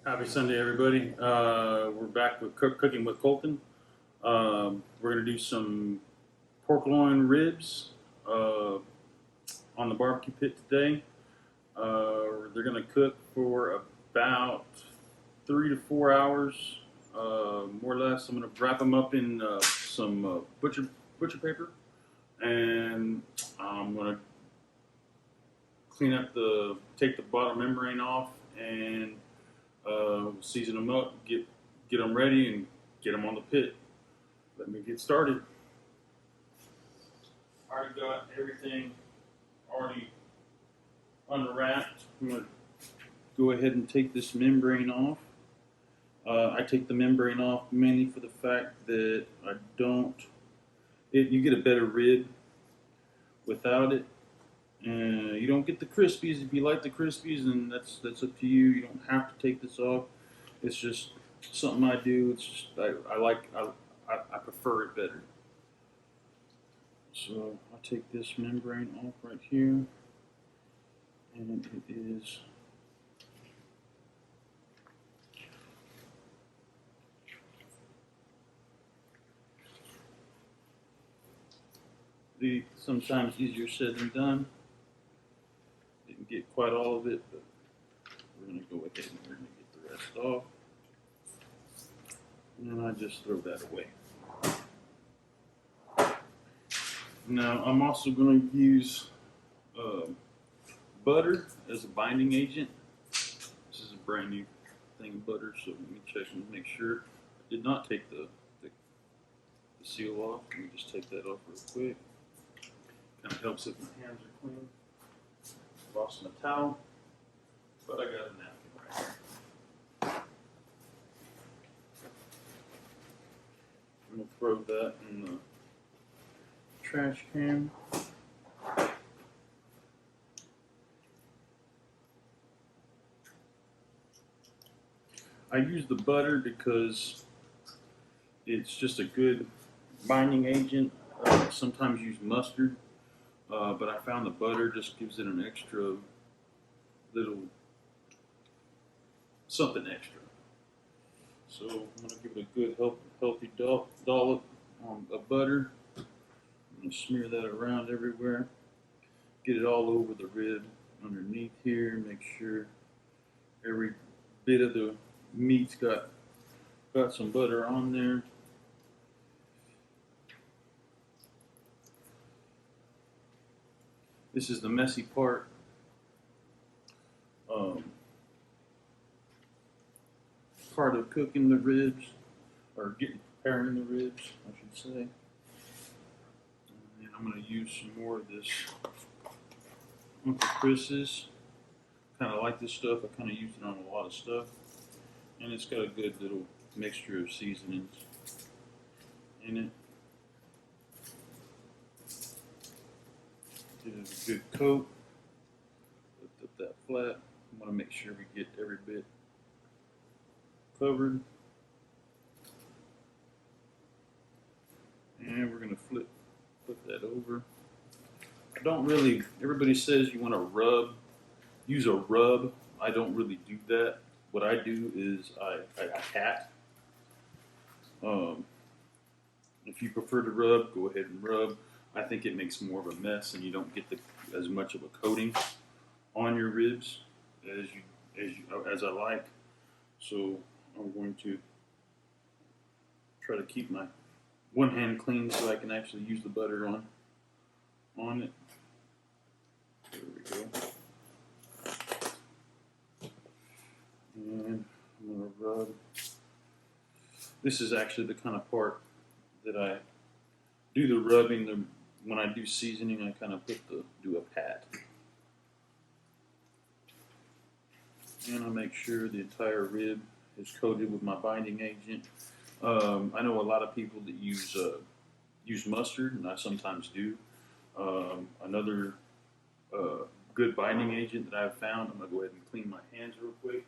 Happy Sunday, everybody. We're back with cooking with Colton. We're going to do some pork loin ribs on the barbecue pit today. They're going to cook for about 3 to 4 hours, more or less. I'm going to wrap them up in some butcher paper, and I'm going to take the bottom membrane off and season them up, get them ready, and get them on the pit. Let me get started. Already got everything already unwrapped. I'm going to go ahead and take this membrane off. I take the membrane off mainly for the fact that you get a better rib without it. You don't get the crispies. If you like the crispies, then that's up to you. You don't have to take this off. It's just something I do. It's just I prefer it better. So I take this membrane off right here, and it is sometimes easier said than done. Didn't get quite all of it, but we're going to go ahead and we're going to get the rest off. And then I just throw that away. Now I'm also going to use butter as a binding agent. This is a brand new thing of butter, so let me check and make sure. I did not take the seal off. Let me just take that off real quick. Kind of helps if my hands are clean. Lost my towel, but I got a napkin right here. I'm going to throw that in the trash can. I use the butter because it's just a good binding agent. Sometimes use mustard, but I found the butter just gives it an extra little something extra. So I'm going to give it a good healthy dollop of butter. I'm going to smear that around everywhere. Get it all over the rib underneath here. Make sure every bit of the meat's got some butter on there. This is the messy part. Part of cooking the ribs, or preparing the ribs, I should say. And I'm going to use some more of this Uncle Chris's. Kind of like this stuff. I kind of use it on a lot of stuff. And it's got a good little mixture of seasonings in it. Give it a good coat. Lift up that flat. I want to make sure we get every bit covered. And we're going to flip that over. I don't really, everybody says you want to use a rub. I don't really do that. What I do is I hat. If you prefer to rub, go ahead and rub. I think it makes more of a mess, and you don't get as much of a coating on your ribs as I like. So I'm going to try to keep my one hand clean so I can actually use the butter on it. There we go. And I'm going to rub. This is actually the kind of part that I do the rubbing. When I do seasoning, I kind of do a pat. And I make sure the entire rib is coated with my binding agent. I know a lot of people that use mustard, and I sometimes do. Another good binding agent that I've found, I'm going to go ahead and clean my hands real quick.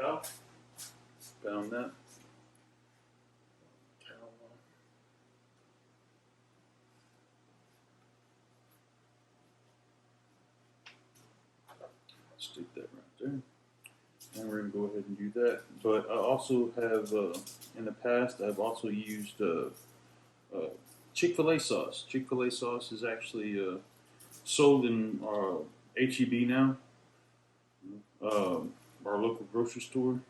towel. Found that. Towel. Stick that right there. And we're going to go ahead and do that. But I also have, in the past, I've also used Chick-fil-A sauce. Chick-fil-A sauce is actually sold in HEB now, our local grocery store.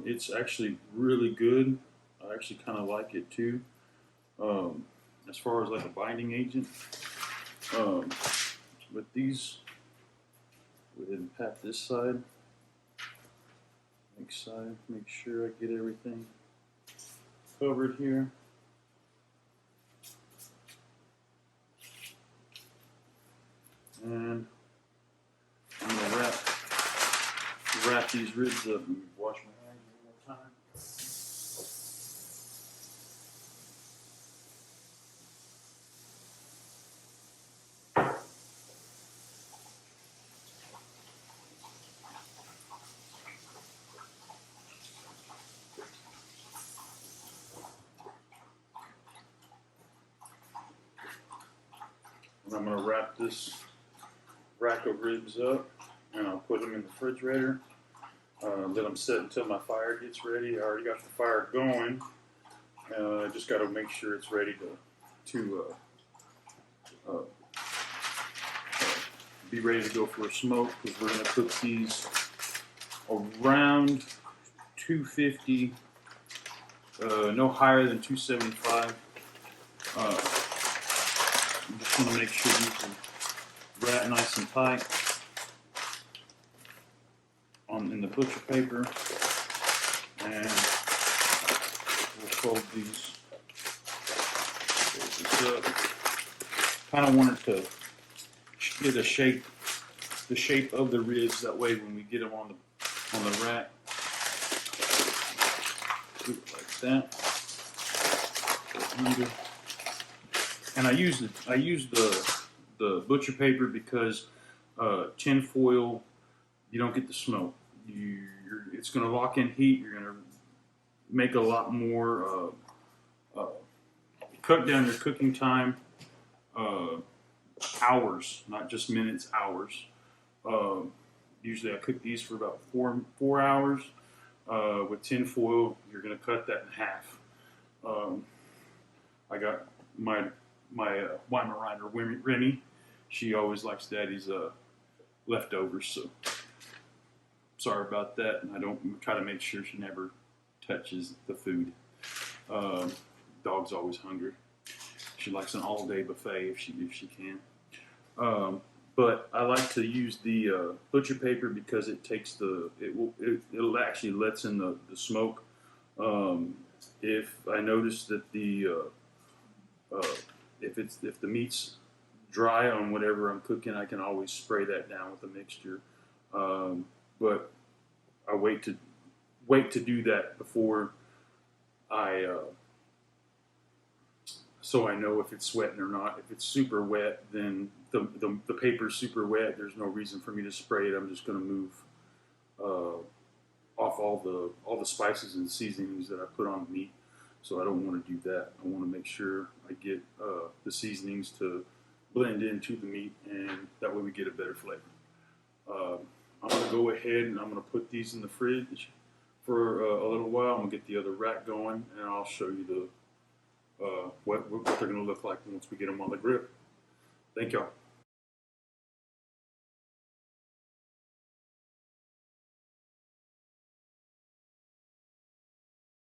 It's actually really good. I actually kind of like it too. As far as like a binding agent. With these, go ahead and pat this side. Next side, make sure I get everything covered here. And I'm gonna wrap these ribs up and wash my hands one more time. And I'm gonna wrap this rack of ribs up, and I'll put them in the refrigerator. Let them sit until my fire gets ready. I already got the fire going. I just got to make sure it's ready to be ready to go for a smoke, because we're going to cook these around 250, no higher than 275. I'm just going to make sure these are wrapped nice and tight in the butcher paper, and we'll fold these up. Kind of wanted to get the shape of the ribs. That way, when we get them on the rack, do it like that. And I use the butcher paper because tin foil, you don't get the smoke. It's going to lock in heat. You're going to make a lot more, cut down your cooking time, hours, not just minutes, hours. Usually I cook these for about four hours. With tin foil, you're going to cut that in half. I got my Weimaraner Remy. She always likes Daddy's leftovers, so sorry about that. And I don't try to make sure she never touches the food. Dog's always hungry. She likes an all-day buffet if she can. But I like to use the butcher paper because it takes it'll actually lets in the smoke. If I notice that if the meat's dry on whatever I'm cooking, I can always spray that down with a mixture. But I wait to do that before so I know if it's sweating or not. If it's super wet, then the paper's super wet. There's no reason for me to spray it. I'm just going to move off all the spices and seasonings that I put on the meat. So I don't want to do that. I want to make sure I get the seasonings to blend into the meat, and that way we get a better flavor. I'm going to go ahead and I'm going to put these in the fridge for a little while. I'm going to get the other rack going, and I'll show you what they're going to look like once we get them on the grill. Thank y'all.